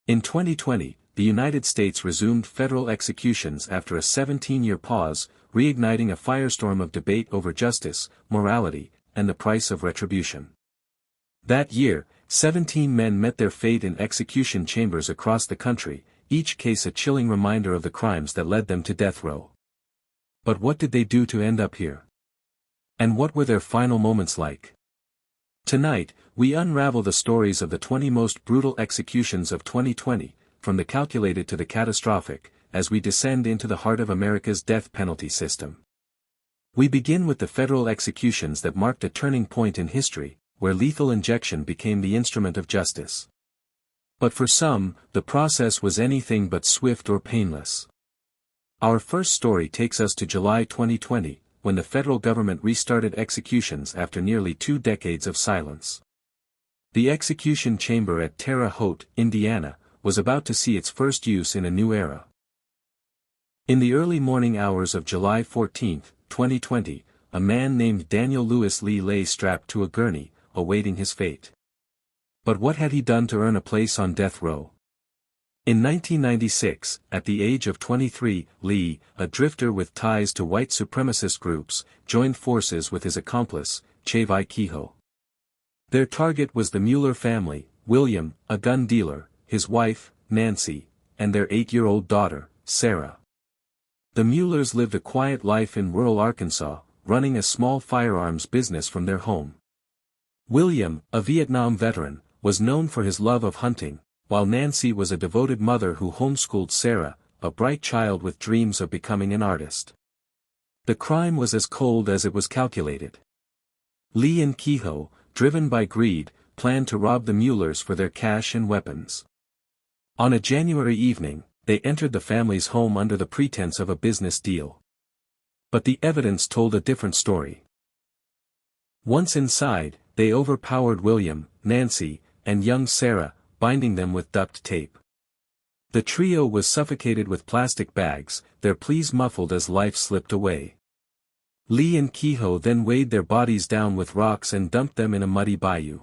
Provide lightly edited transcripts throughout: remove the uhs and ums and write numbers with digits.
In 2020, the United States resumed federal executions after a 17-year pause, reigniting a firestorm of debate over justice, morality, and the price of retribution. That year, 17 men met their fate in execution chambers across the country, each case a chilling reminder of the crimes that led them to death row. But what did they do to end up here? And what were their final moments like? Tonight, we unravel the stories of the 20 most brutal executions of 2020, from the calculated to the catastrophic, as we descend into the heart of America's death penalty system. We begin with the federal executions that marked a turning point in history, where lethal injection became the instrument of justice. But for some, the process was anything but swift or painless. Our first story takes us to July 2020, when the federal government restarted executions after nearly 2 decades of silence. The execution chamber at Terre Haute, Indiana, was about to see its first use in a new era. In the early morning hours of July 14, 2020, a man named Daniel Lewis Lee lay strapped to a gurney, awaiting his fate. But what had he done to earn a place on death row? In 1996, at the age of 23, Lee, a drifter with ties to white supremacist groups, joined forces with his accomplice, Chevy Kehoe. Their target was the Mueller family, William, a gun dealer, his wife, Nancy, and their 8-year-old daughter, Sarah. The Muellers lived a quiet life in rural Arkansas, running a small firearms business from their home. William, a Vietnam veteran, was known for his love of hunting, while Nancy was a devoted mother who homeschooled Sarah, a bright child with dreams of becoming an artist. The crime was as cold as it was calculated. Lee and Kehoe, driven by greed, planned to rob the Muellers for their cash and weapons. On a January evening, they entered the family's home under the pretense of a business deal. But the evidence told a different story. Once inside, they overpowered William, Nancy, and young Sarah, binding them with duct tape. The trio was suffocated with plastic bags, their pleas muffled as life slipped away. Lee and Kehoe then weighed their bodies down with rocks and dumped them in a muddy bayou.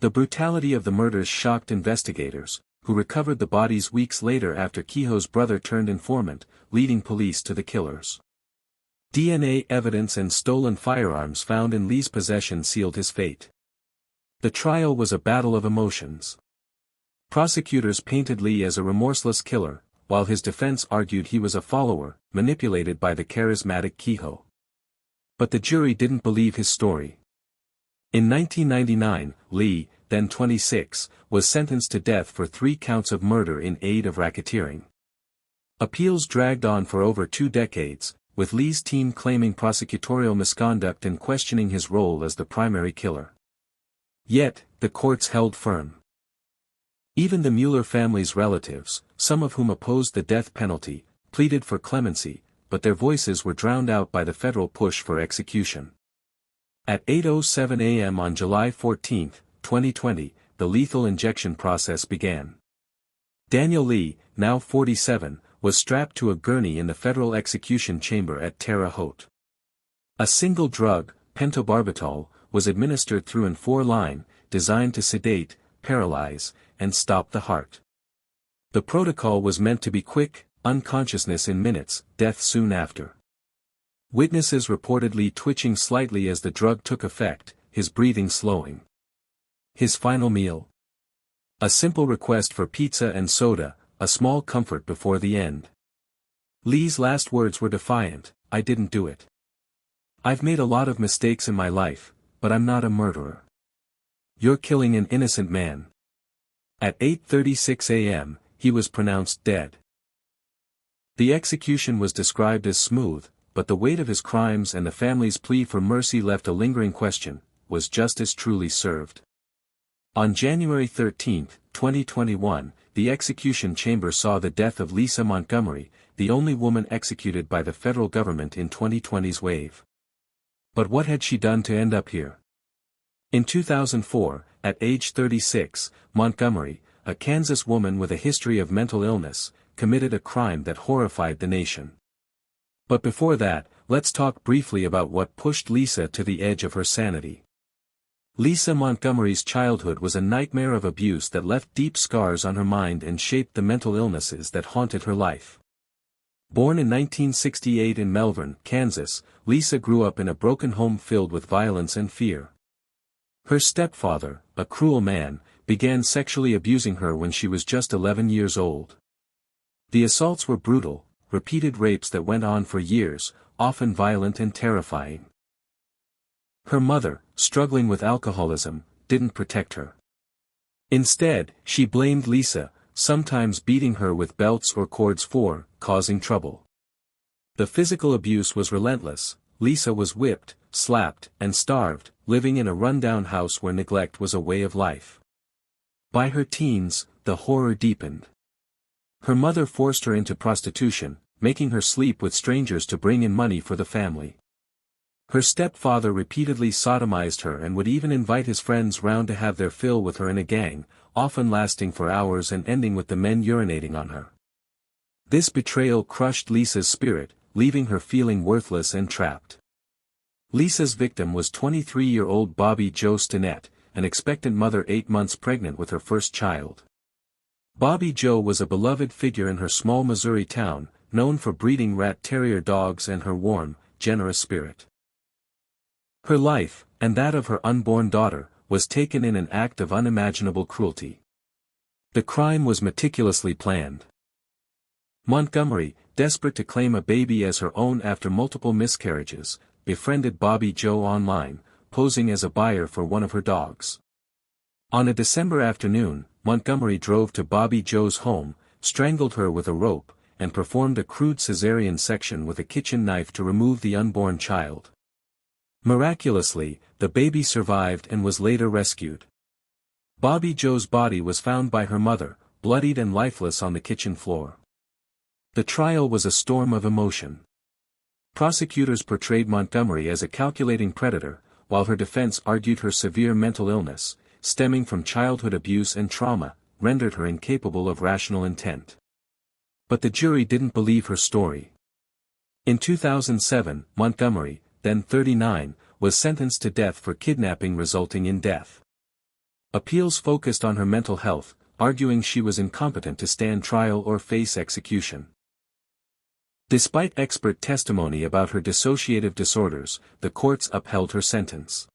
The brutality of the murders shocked investigators, who recovered the bodies weeks later after Kehoe's brother turned informant, leading police to the killers. DNA evidence and stolen firearms found in Lee's possession sealed his fate. The trial was a battle of emotions. Prosecutors painted Lee as a remorseless killer, while his defense argued he was a follower, manipulated by the charismatic Kehoe. But the jury didn't believe his story. In 1999, Lee, then 26, was sentenced to death for 3 counts of murder in aid of racketeering. Appeals dragged on for over 2 decades, with Lee's team claiming prosecutorial misconduct and questioning his role as the primary killer. Yet, the courts held firm. Even the Mueller family's relatives, some of whom opposed the death penalty, pleaded for clemency, but their voices were drowned out by the federal push for execution. At 8:07 a.m. on July 14, 2020, the lethal injection process began. Daniel Lee, now 47, was strapped to a gurney in the federal execution chamber at Terre Haute. A single drug, pentobarbital, was administered through an 4-line, designed to sedate, paralyze, and stop the heart. The protocol was meant to be quick, unconsciousness in minutes, death soon after. Witnesses reported Lee twitching slightly as the drug took effect, his breathing slowing. His final meal? A simple request for pizza and soda, a small comfort before the end. Lee's last words were defiant, "I didn't do it. I've made a lot of mistakes in my life, but I'm not a murderer. You're killing an innocent man." At 8:36 a.m., he was pronounced dead. The execution was described as smooth, but the weight of his crimes and the family's plea for mercy left a lingering question: was justice truly served? On January 13, 2021, the execution chamber saw the death of Lisa Montgomery, the only woman executed by the federal government in 2020's wave. But what had she done to end up here? In 2004, at age 36, Montgomery, a Kansas woman with a history of mental illness, committed a crime that horrified the nation. But before that, let's talk briefly about what pushed Lisa to the edge of her sanity. Lisa Montgomery's childhood was a nightmare of abuse that left deep scars on her mind and shaped the mental illnesses that haunted her life. Born in 1968 in Melbourne, Kansas, Lisa grew up in a broken home filled with violence and fear. Her stepfather, a cruel man, began sexually abusing her when she was just 11 years old. The assaults were brutal, repeated rapes that went on for years, often violent and terrifying. Her mother, struggling with alcoholism, didn't protect her. Instead, she blamed Lisa, sometimes beating her with belts or cords for causing trouble. The physical abuse was relentless. Lisa was whipped, slapped, and starved, living in a rundown house where neglect was a way of life. By her teens, the horror deepened. Her mother forced her into prostitution, making her sleep with strangers to bring in money for the family. Her stepfather repeatedly sodomized her and would even invite his friends round to have their fill with her in a gang, often lasting for hours and ending with the men urinating on her. This betrayal crushed Lisa's spirit, leaving her feeling worthless and trapped. Lisa's victim was 23-year-old Bobby Jo Stinnett, an expectant mother 8 months pregnant with her first child. Bobby Jo was a beloved figure in her small Missouri town, known for breeding rat terrier dogs and her warm, generous spirit. Her life, and that of her unborn daughter, was taken in an act of unimaginable cruelty. The crime was meticulously planned. Montgomery, desperate to claim a baby as her own after multiple miscarriages, befriended Bobby Jo online, posing as a buyer for one of her dogs. On a December afternoon, Montgomery drove to Bobby Jo's home, strangled her with a rope, and performed a crude cesarean section with a kitchen knife to remove the unborn child. Miraculously, the baby survived and was later rescued. Bobby Jo's body was found by her mother, bloodied and lifeless on the kitchen floor. The trial was a storm of emotion. Prosecutors portrayed Montgomery as a calculating predator, while her defense argued her severe mental illness, stemming from childhood abuse and trauma, rendered her incapable of rational intent. But the jury didn't believe her story. In 2007, Montgomery, then 39, was sentenced to death for kidnapping resulting in death. Appeals focused on her mental health, arguing she was incompetent to stand trial or face execution. Despite expert testimony about her dissociative disorders, the courts upheld her sentence.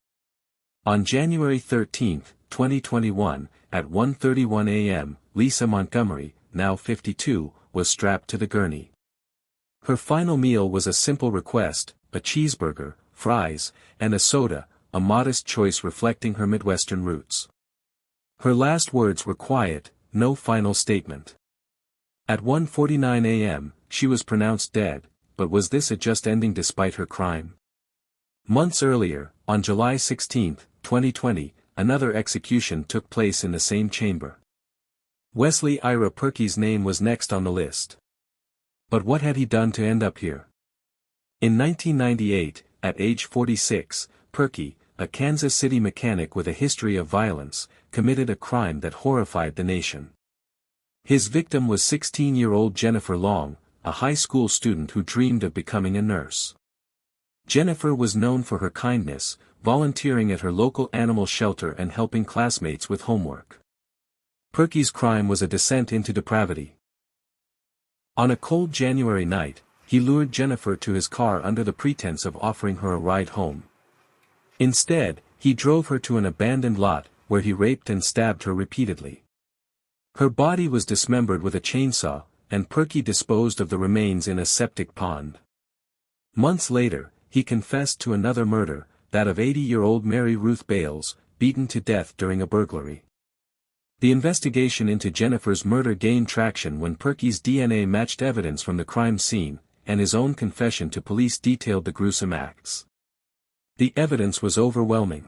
On January 13, 2021, at 1:31 a.m., Lisa Montgomery, now 52, was strapped to the gurney. Her final meal was a simple request: a cheeseburger, fries, and a soda, a modest choice reflecting her Midwestern roots. Her last words were quiet, no final statement. At 1:49 a.m., she was pronounced dead, but was this a just ending despite her crime? Months earlier, on July 16, 2020, another execution took place in the same chamber. Wesley Ira Purkey's name was next on the list. But what had he done to end up here? In 1998, at age 46, Purkey, a Kansas City mechanic with a history of violence, committed a crime that horrified the nation. His victim was 16-year-old Jennifer Long, a high school student who dreamed of becoming a nurse. Jennifer was known for her kindness, volunteering at her local animal shelter and helping classmates with homework. Purkey's crime was a descent into depravity. On a cold January night, he lured Jennifer to his car under the pretense of offering her a ride home. Instead, he drove her to an abandoned lot, where he raped and stabbed her repeatedly. Her body was dismembered with a chainsaw, and Purkey disposed of the remains in a septic pond. Months later, he confessed to another murder, that of 80-year-old Mary Ruth Bales, beaten to death during a burglary. The investigation into Jennifer's murder gained traction when Purkey's DNA matched evidence from the crime scene, and his own confession to police detailed the gruesome acts. The evidence was overwhelming.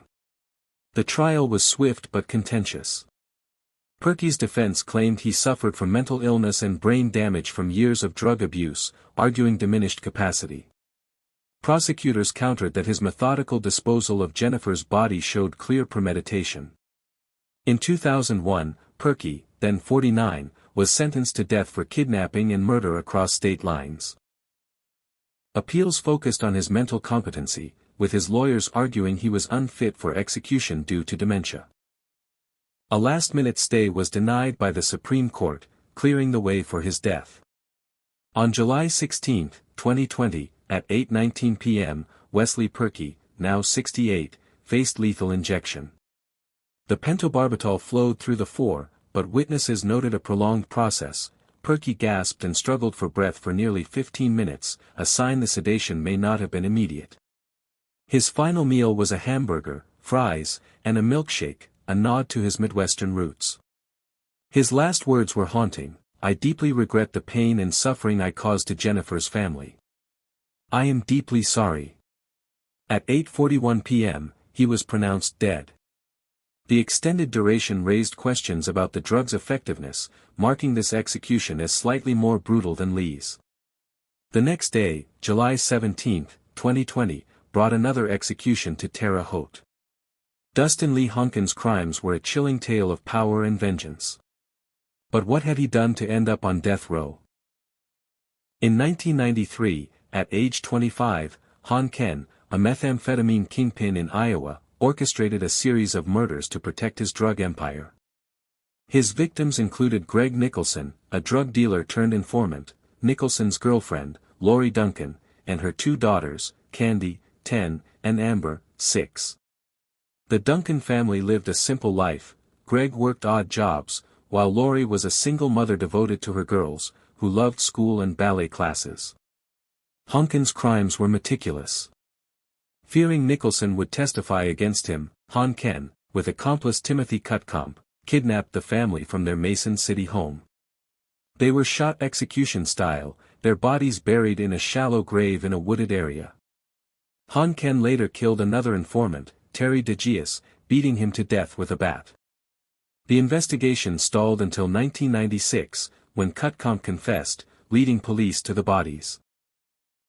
The trial was swift but contentious. Purkey's defense claimed he suffered from mental illness and brain damage from years of drug abuse, arguing diminished capacity. Prosecutors countered that his methodical disposal of Jennifer's body showed clear premeditation. In 2001, Purkey, then 49, was sentenced to death for kidnapping and murder across state lines. Appeals focused on his mental competency, with his lawyers arguing he was unfit for execution due to dementia. A last-minute stay was denied by the Supreme Court, clearing the way for his death. On July 16, 2020, at 8:19 p.m., Wesley Purkey, now 68, faced lethal injection. The pentobarbital flowed through the fore, but witnesses noted a prolonged process. Purkey gasped and struggled for breath for nearly 15 minutes, a sign the sedation may not have been immediate. His final meal was a hamburger, fries, and a milkshake, a nod to his Midwestern roots. His last words were haunting: "I deeply regret the pain and suffering I caused to Jennifer's family. I am deeply sorry." At 8:41 p.m., he was pronounced dead. The extended duration raised questions about the drug's effectiveness, marking this execution as slightly more brutal than Lee's. The next day, July 17, 2020, brought another execution to Terre Haute. Dustin Lee Hunkins' crimes were a chilling tale of power and vengeance. But what had he done to end up on death row? In 1993, at age 25, Han Ken, a methamphetamine kingpin in Iowa, orchestrated a series of murders to protect his drug empire. His victims included Greg Nicholson, a drug dealer turned informant, Nicholson's girlfriend, Lori Duncan, and her two daughters, Candy, 10, and Amber, 6. The Duncan family lived a simple life. Greg worked odd jobs, while Lori was a single mother devoted to her girls, who loved school and ballet classes. Hunkins' crimes were meticulous. Fearing Nicholson would testify against him, Han Ken, with accomplice Timothy Cutcomb, kidnapped the family from their Mason City home. They were shot execution style, their bodies buried in a shallow grave in a wooded area. Han Ken later killed another informant, Terry DeGius, beating him to death with a bat. The investigation stalled until 1996, when Cutcomb confessed, leading police to the bodies.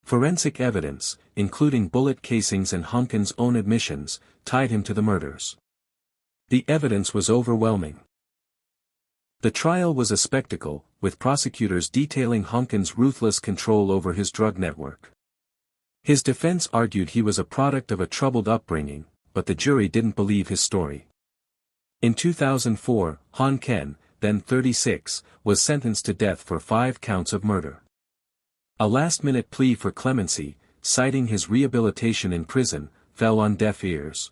Forensic evidence, including bullet casings and Hunkins' own admissions, tied him to the murders. The evidence was overwhelming. The trial was a spectacle, with prosecutors detailing Hunkins' ruthless control over his drug network. His defense argued he was a product of a troubled upbringing, but the jury didn't believe his story. In 2004, Han Ken, then 36, was sentenced to death for 5 counts of murder. A last-minute plea for clemency, citing his rehabilitation in prison, fell on deaf ears.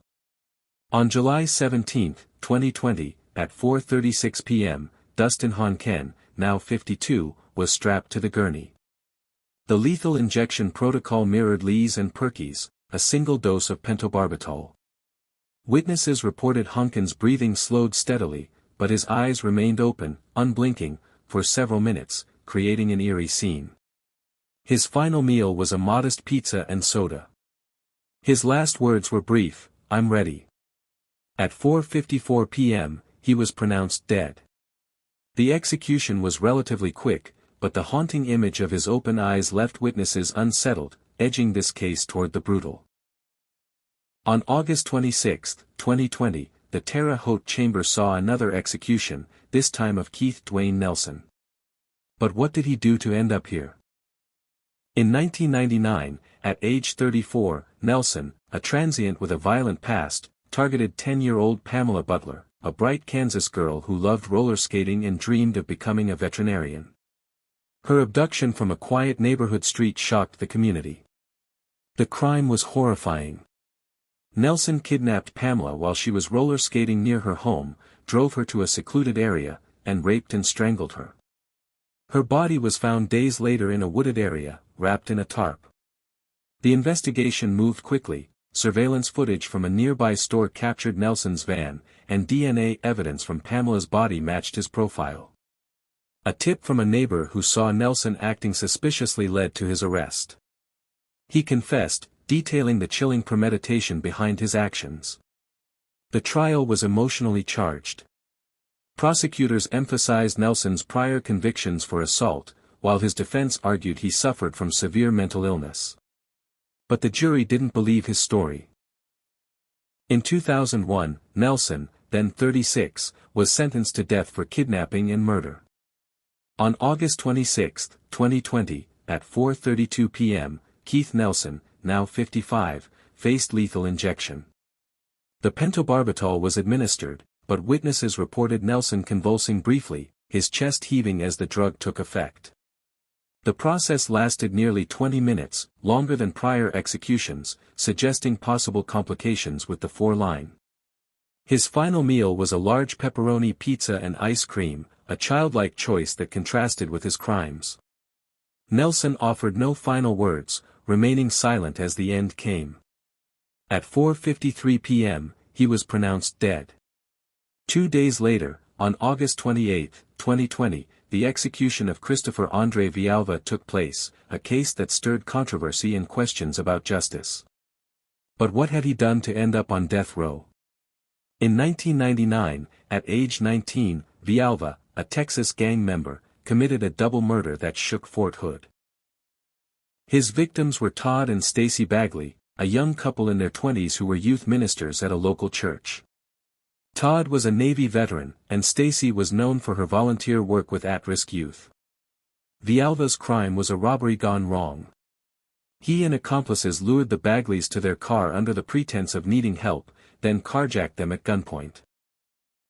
On July 17, 2020, at 4:36 p.m., Dustin Han Ken, now 52, was strapped to the gurney. The lethal injection protocol mirrored Lee's and Purkey's, a single dose of pentobarbital. Witnesses reported Hunkins' breathing slowed steadily, but his eyes remained open, unblinking, for several minutes, creating an eerie scene. His final meal was a modest pizza and soda. His last words were brief: "I'm ready." At 4:54 p.m., he was pronounced dead. The execution was relatively quick, but the haunting image of his open eyes left witnesses unsettled, edging this case toward the brutal. On August 26, 2020, the Terre Haute Chamber saw another execution, this time of Keith Dwayne Nelson. But what did he do to end up here? In 1999, at age 34, Nelson, a transient with a violent past, targeted 10-year-old Pamela Butler, a bright Kansas girl who loved roller skating and dreamed of becoming a veterinarian. Her abduction from a quiet neighborhood street shocked the community. The crime was horrifying. Nelson kidnapped Pamela while she was roller skating near her home, drove her to a secluded area, and raped and strangled her. Her body was found days later in a wooded area, wrapped in a tarp. The investigation moved quickly. Surveillance footage from a nearby store captured Nelson's van, and DNA evidence from Pamela's body matched his profile. A tip from a neighbor who saw Nelson acting suspiciously led to his arrest. He confessed, detailing the chilling premeditation behind his actions. The trial was emotionally charged. Prosecutors emphasized Nelson's prior convictions for assault, while his defense argued he suffered from severe mental illness. But the jury didn't believe his story. In 2001, Nelson, then 36, was sentenced to death for kidnapping and murder. On August 26, 2020, at 4:32 p.m., Keith Nelson, now 55, faced lethal injection. The pentobarbital was administered, but witnesses reported Nelson convulsing briefly, his chest heaving as the drug took effect. The process lasted nearly 20 minutes, longer than prior executions, suggesting possible complications with the foreline. His final meal was a large pepperoni pizza and ice cream, a childlike choice that contrasted with his crimes. Nelson offered no final words, remaining silent as the end came. At 4:53 p.m., he was pronounced dead. 2 days later, on August 28, 2020, the execution of Christopher Andre Villalba took place, a case that stirred controversy and questions about justice. But what had he done to end up on death row? In 1999, at age 19, Villalba, a Texas gang member, committed a double murder that shook Fort Hood. His victims were Todd and Stacy Bagley, a young couple in their 20s who were youth ministers at a local church. Todd was a Navy veteran, and Stacy was known for her volunteer work with at-risk youth. Villalba's crime was a robbery gone wrong. He and accomplices lured the Bagleys to their car under the pretense of needing help, then carjacked them at gunpoint.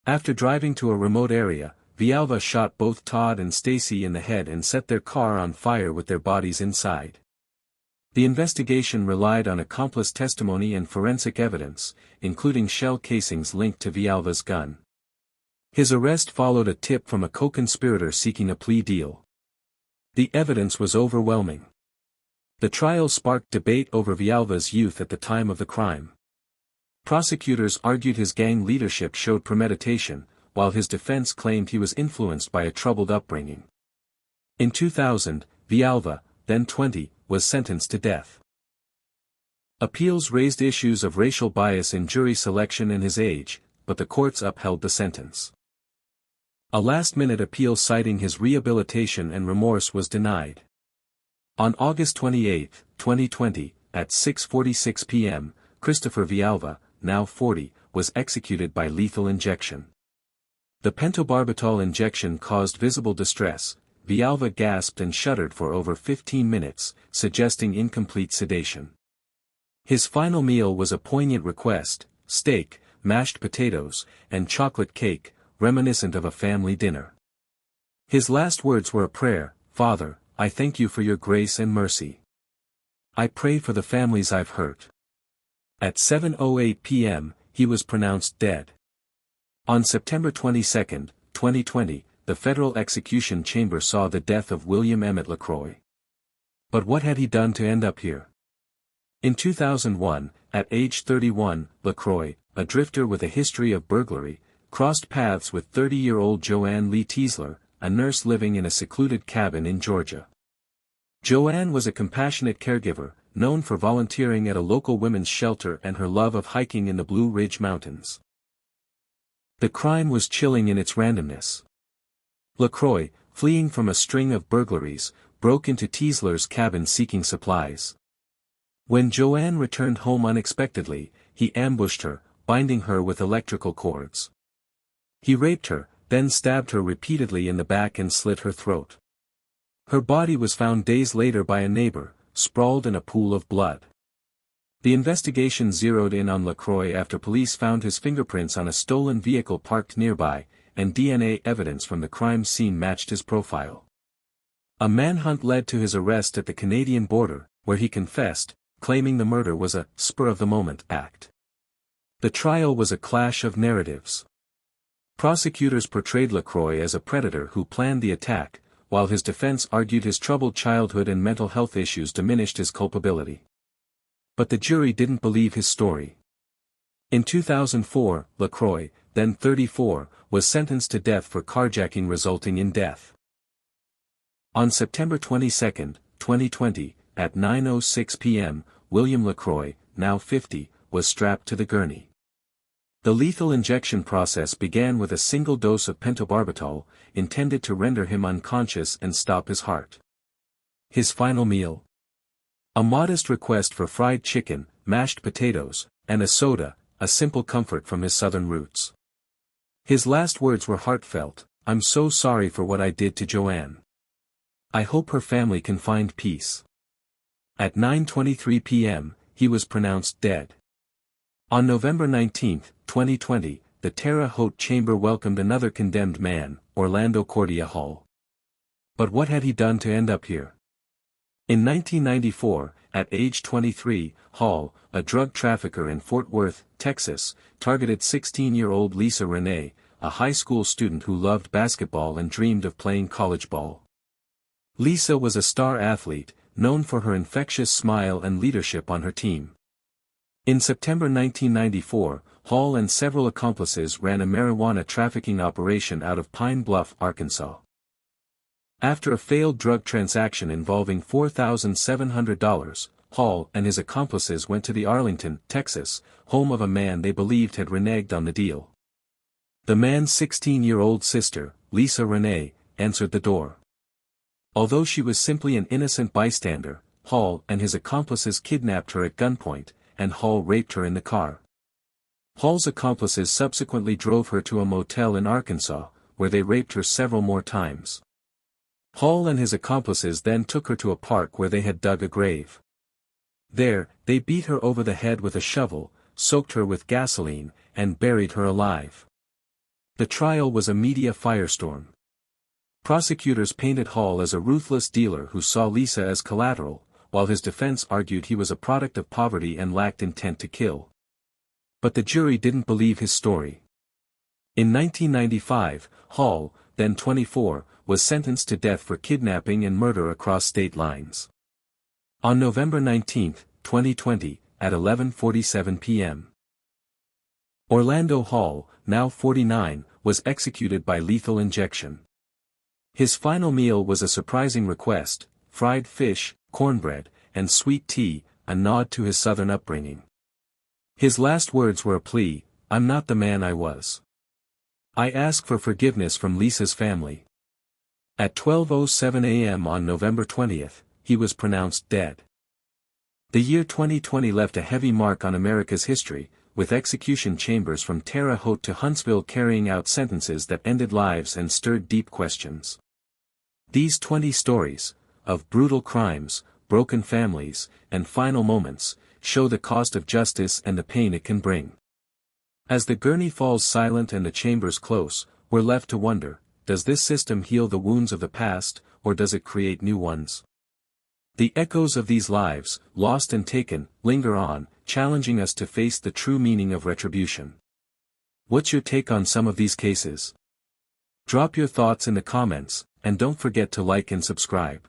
After driving to a remote area, Villalba shot both Todd and Stacy in the head and set their car on fire with their bodies inside. The investigation relied on accomplice testimony and forensic evidence, including shell casings linked to Villalba's gun. His arrest followed a tip from a co-conspirator seeking a plea deal. The evidence was overwhelming. The trial sparked debate over Villalba's youth at the time of the crime. Prosecutors argued his gang leadership showed premeditation, while his defense claimed he was influenced by a troubled upbringing. In 2000, Villalba, then 20, was sentenced to death. Appeals raised issues of racial bias in jury selection and his age, but the courts upheld the sentence. A last-minute appeal citing his rehabilitation and remorse was denied. On August 28, 2020, at 6:46 p.m., Christopher Villalba, now 40, was executed by lethal injection. The pentobarbital injection caused visible distress. Villalba gasped and shuddered for over 15 minutes, suggesting incomplete sedation. His final meal was a poignant request: steak, mashed potatoes, and chocolate cake, reminiscent of a family dinner. His last words were a prayer: "Father, I thank you for your grace and mercy. I pray for the families I've hurt." At 7:08 p.m., he was pronounced dead. On September 22, 2020, the federal execution chamber saw the death of William Emmett LaCroix. But what had he done to end up here? In 2001, at age 31, LaCroix, a drifter with a history of burglary, crossed paths with 30-year-old Joanne Lee Teasler, a nurse living in a secluded cabin in Georgia. Joanne was a compassionate caregiver, known for volunteering at a local women's shelter and her love of hiking in the Blue Ridge Mountains. The crime was chilling in its randomness. LaCroix, fleeing from a string of burglaries, broke into Teasler's cabin seeking supplies. When Joanne returned home unexpectedly, he ambushed her, binding her with electrical cords. He raped her, then stabbed her repeatedly in the back and slit her throat. Her body was found days later by a neighbor, sprawled in a pool of blood. The investigation zeroed in on LaCroix after police found his fingerprints on a stolen vehicle parked nearby, and DNA evidence from the crime scene matched his profile. A manhunt led to his arrest at the Canadian border, where he confessed, claiming the murder was a spur-of-the-moment act. The trial was a clash of narratives. Prosecutors portrayed LaCroix as a predator who planned the attack, while his defense argued his troubled childhood and mental health issues diminished his culpability. But the jury didn't believe his story. In 2004, LaCroix, then 34, was sentenced to death for carjacking resulting in death. On September 22, 2020, at 9:06 p.m., William LaCroix, now 50, was strapped to the gurney. The lethal injection process began with a single dose of pentobarbital, intended to render him unconscious and stop his heart. His final meal? A modest request for fried chicken, mashed potatoes, and a soda, a simple comfort from his southern roots. His last words were heartfelt: "I'm so sorry for what I did to Joanne. I hope her family can find peace." At 9:23 p.m., he was pronounced dead. On November 19, 2020, the Terre Haute Chamber welcomed another condemned man, Orlando Cordia Hall. But what had he done to end up here? In 1994, at age 23, Hall, a drug trafficker in Fort Worth, Texas, targeted 16-year-old Lisa Renee, a high school student who loved basketball and dreamed of playing college ball. Lisa was a star athlete, known for her infectious smile and leadership on her team. In September 1994, Hall and several accomplices ran a marijuana trafficking operation out of Pine Bluff, Arkansas. After a failed drug transaction involving $4,700, Hall and his accomplices went to the Arlington, Texas, home of a man they believed had reneged on the deal. The man's 16-year-old sister, Lisa Renee, answered the door. Although she was simply an innocent bystander, Hall and his accomplices kidnapped her at gunpoint, and Hall raped her in the car. Hall's accomplices subsequently drove her to a motel in Arkansas, where they raped her several more times. Hall and his accomplices then took her to a park where they had dug a grave. There, they beat her over the head with a shovel, soaked her with gasoline, and buried her alive. The trial was a media firestorm. Prosecutors painted Hall as a ruthless dealer who saw Lisa as collateral, while his defense argued he was a product of poverty and lacked intent to kill. But the jury didn't believe his story. In 1995, Hall, then 24, was sentenced to death for kidnapping and murder across state lines. On November 19, 2020, at 11:47 p.m. Orlando Hall, now 49, was executed by lethal injection. His final meal was a surprising request: fried fish, cornbread, and sweet tea, a nod to his southern upbringing. His last words were a plea: "I'm not the man I was. I ask for forgiveness from Lisa's family." At 12:07 a.m. on November 20, he was pronounced dead. The year 2020 left a heavy mark on America's history, with execution chambers from Terre Haute to Huntsville carrying out sentences that ended lives and stirred deep questions. These 20 stories, of brutal crimes, broken families, and final moments, show the cost of justice and the pain it can bring. As the gurney falls silent and the chambers close, we're left to wonder, does this system heal the wounds of the past, or does it create new ones? The echoes of these lives, lost and taken, linger on, challenging us to face the true meaning of retribution. What's your take on some of these cases? Drop your thoughts in the comments, and don't forget to like and subscribe.